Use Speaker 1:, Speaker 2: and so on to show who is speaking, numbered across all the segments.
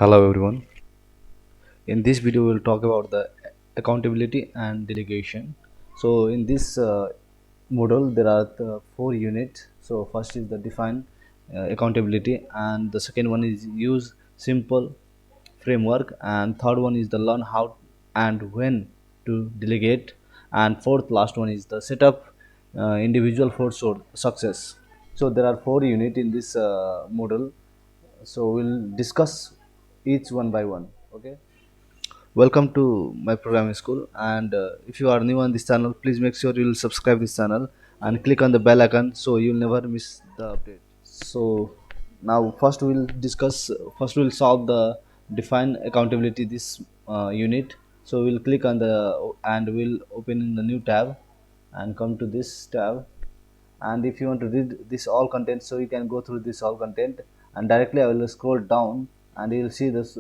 Speaker 1: Hello everyone. In this video we'll talk about the accountability and delegation. So in this model there are four units. So first is the define accountability, and the second one is use simple framework, and third one is the learn how and when to delegate, and fourth last one is the setup individual for success. So there are four unit in this model, so we'll discuss each one by one. Okay, welcome to my programming school, and if you are new on this channel, please make sure you'll subscribe this channel and click on the bell icon so you'll never miss the update. So now first we'll solve the define accountability this unit. So we'll click on the and we'll open in the new tab and come to this tab. And if you want to read this all content, so you can go through this all content, and directly I will scroll down and you'll see this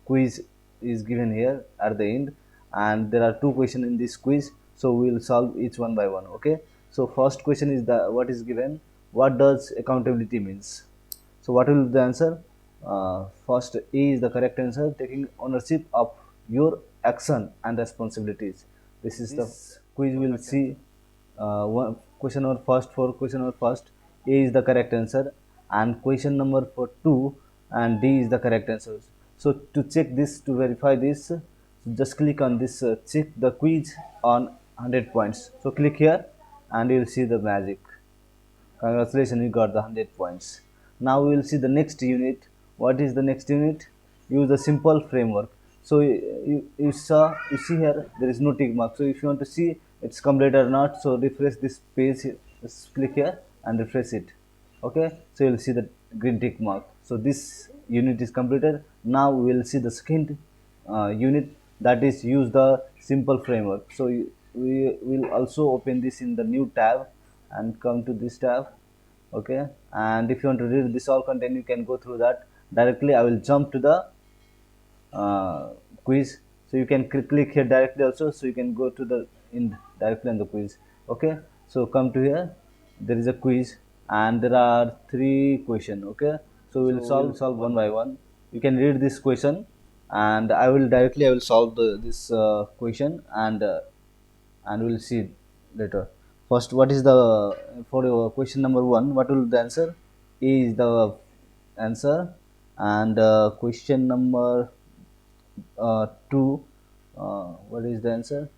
Speaker 1: quiz is given here at the end, and there are two questions in this quiz, so we will solve each one by one. Okay, so first question is the what is given, what does accountability means. So what will be the answer? First A is the correct answer, taking ownership of your action and responsibilities. This is the quiz will see one question number first. For question number first, A is the correct answer, and question number for two and D is the correct answer. So to check this, to verify this, so just click on this check the quiz on 100 points. So click here and you will see the magic. Congratulations, you got the 100 points. Now we will see the next unit. What is the next unit? Use the simple framework. So you see here there is no tick mark. So if you want to see it's complete or not, so refresh this page. Just click here and refresh it. Okay, so you'll see the green tick mark. So this unit is completed. Now we will see the second unit, that is use the simple framework. So we will also open this in the new tab and come to this tab. Okay, and if you want to read this all content, you can go through that directly. I will jump to the quiz, so you can click here directly also, so you can go to the in directly on the quiz. Okay, so come to here, there is a quiz and there are three question. Okay, so we'll solve one by one. You can read this question, and I will solve this question, and we'll see later. First, what is the for your question number one? What will the answer? A is the answer, and question number two. What is the answer?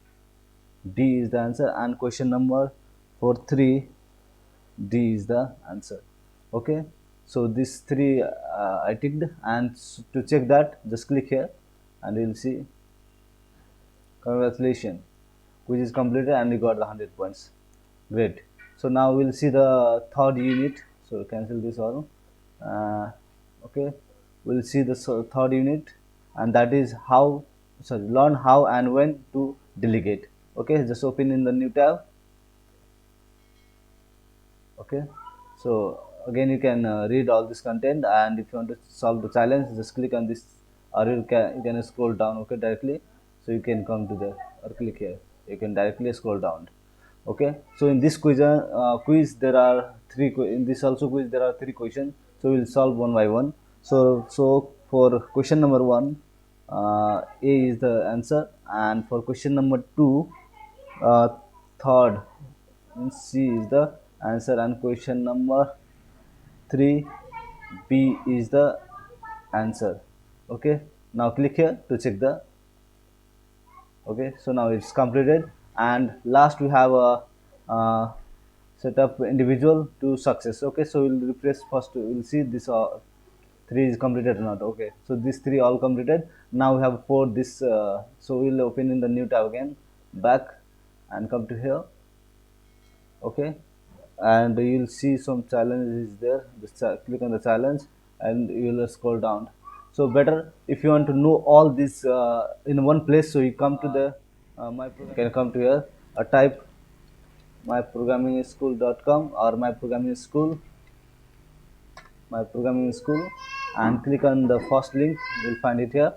Speaker 1: D is the answer, and question number for three, D is the answer. Okay, so these three I ticked, and to check that, just click here, and you'll see. Congratulations, quiz is completed and you got the 100 points. Great. So now we'll see the third unit. So cancel this all. Okay, we'll see the third unit, and that is how, sorry, learn how and when to delegate. Okay, just open in the new tab. Okay, so again you can read all this content, and if you want to solve the challenge, just click on this, or you can scroll down. Okay, directly, so you can come to the, or click here, you can directly scroll down. Okay, so in this quiz there are in this also quiz there are three questions, so we'll solve one by one. So for question number one, A is the answer, and for question number two, uh, third means C is the answer, and question number three, B is the answer. Okay, now click here to check the. Okay, so now it's completed, and last we have a set up individual to success. Okay, so we'll refresh first, we'll see this three is completed or not. Okay, so these three all completed. Now we have four this, so we'll open in the new tab again, back, and come to here. Okay, and you'll see some challenge is there. Just click on the challenge and you will scroll down. So better if you want to know all this in one place, so you come to the you can come to here, type myprogrammingschool.com or my programming school, and click on the first link, you'll find it here,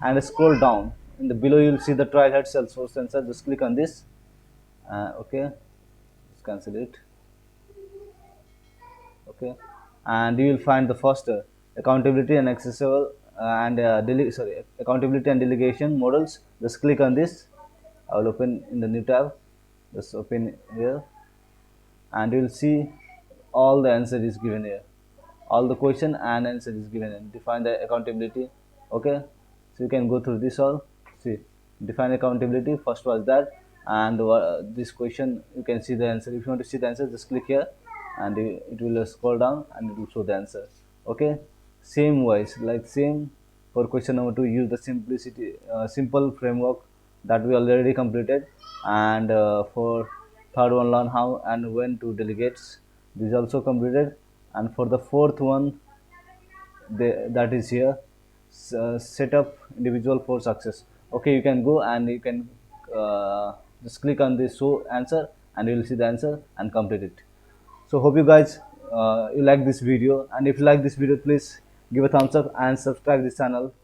Speaker 1: and scroll down. In the below you'll see the Trailhead Salesforce sensor, just click on this. Okay, just cancel it. Okay, and you will find the first accountability and accessible accountability and delegation models. Just click on this. I will open in the new tab. Just open here, and you will see all the answer is given here, all the question and answer is given, and define the accountability. Okay, so you can go through this all. See, define accountability, first was that, and this question you can see the answer. If you want to see the answer, just click here, and it will scroll down and it will show the answer. Okay, same wise, like same for question number 2, use the simple framework that we already completed, and for third one, learn how and when to delegate. This is also completed, and for the fourth one, that is here, set up individual for success. Okay, you can go and you can just click on this show answer, and you will see the answer and complete it. So hope you guys you like this video, and if you like this video, please give a thumbs up and subscribe this channel